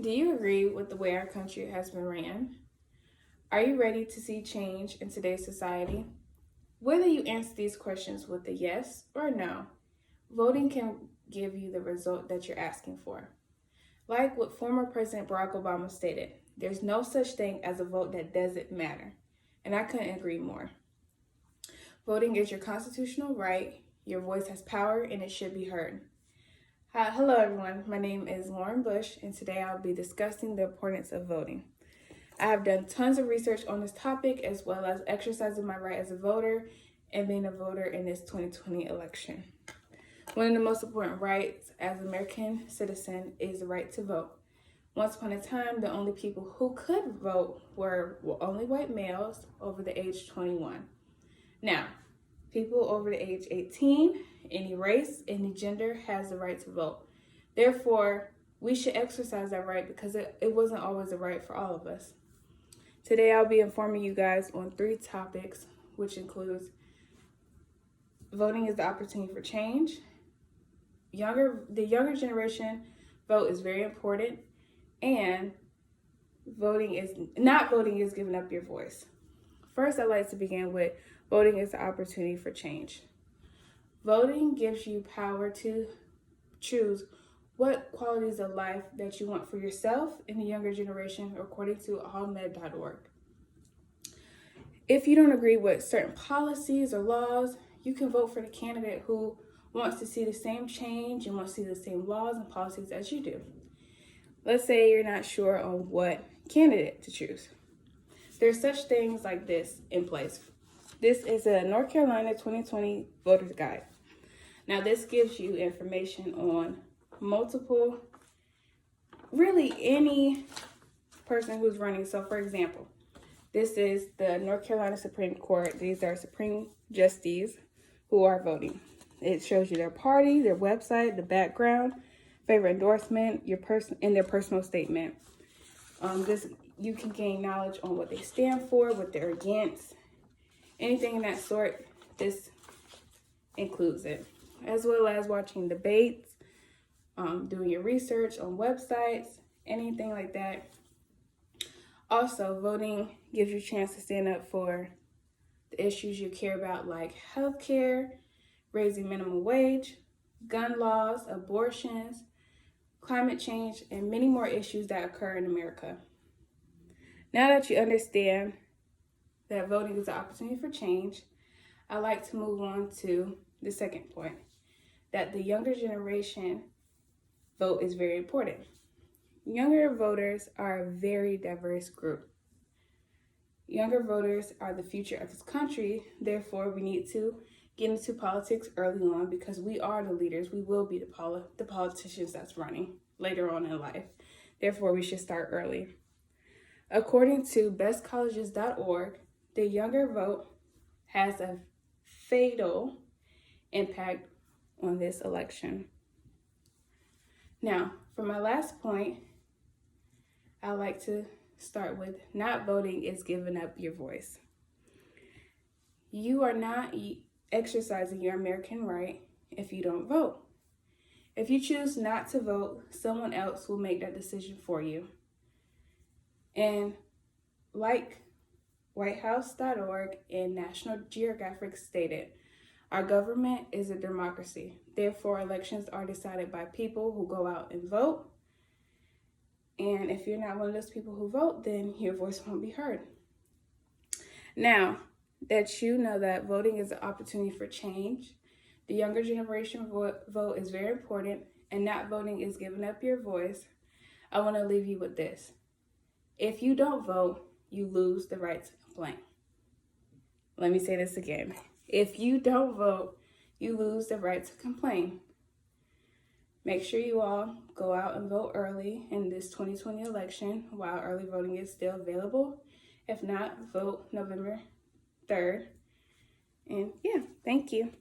Do you agree with the way our country has been ran? Are you ready to see change in today's society? Whether you answer these questions with a yes or a no, voting can give you the result that you're asking for. Like what former President Barack Obama stated, there's no such thing as a vote that doesn't matter. And I couldn't agree more. Voting is your constitutional right, your voice has power, and it should be heard. Hi, hello everyone, my name is Lauren Bush, and today I'll be discussing the importance of voting. I have done tons of research on this topic, as well as exercising my right as a voter and being a voter in this 2020 election. One of the most important rights as an American citizen is the right to vote. Once upon a time, the only people who could vote were only white males over the age 21. Now, people over the age 18, any race, any gender has the right to vote. Therefore, we should exercise that right because it wasn't always a right for all of us. Today, I'll be informing you guys on 3 topics, which includes voting is the opportunity for change. The younger generation vote is very important, and not voting is giving up your voice. First, I'd like to begin with voting is the opportunity for change. Voting gives you power to choose what qualities of life that you want for yourself and the younger generation, according to allmed.org. If you don't agree with certain policies or laws, you can vote for the candidate who wants to see the same change and wants to see the same laws and policies as you do. Let's say you're not sure on what candidate to choose. There's such things like this in place. This is a North Carolina 2020 Voter's Guide. Now, this gives you information on really any person who's running. So, for example, this is the North Carolina Supreme Court. These are Supreme Justices who are voting. It shows you their party, their website, the background, favorite endorsement, and their personal statement. You can gain knowledge on what they stand for, what they're against, anything in that sort. This includes it, as well as watching debates, doing your research on websites, anything like that. Also, voting gives you a chance to stand up for the issues you care about, like healthcare, raising minimum wage, gun laws, abortions, climate change, and many more issues that occur in America. Now that you understand that voting is an opportunity for change, I'd like to move on to the second point, that the younger generation vote is very important. Younger voters are a very diverse group. Younger voters are the future of this country. Therefore, we need to get into politics early on because we are the leaders. We will be the politicians that's running later on in life. Therefore, we should start early. According to bestcolleges.org, the younger vote has a fatal impact on this election. Now, for my last point, I'd like to start with not voting is giving up your voice. You are not exercising your American right if you don't vote. If you choose not to vote, someone else will make that decision for you. And like whitehouse.org and National Geographic stated, our government is a democracy. Therefore, elections are decided by people who go out and vote. And if you're not one of those people who vote, then your voice won't be heard. Now that you know that voting is an opportunity for change, the younger generation vote is very important, and not voting is giving up your voice, I want to leave you with this. If you don't vote, you lose the right to complain. Let me say this again. If you don't vote, you lose the right to complain. Make sure you all go out and vote early in this 2020 election while early voting is still available. If not, vote November 3rd. And yeah, thank you.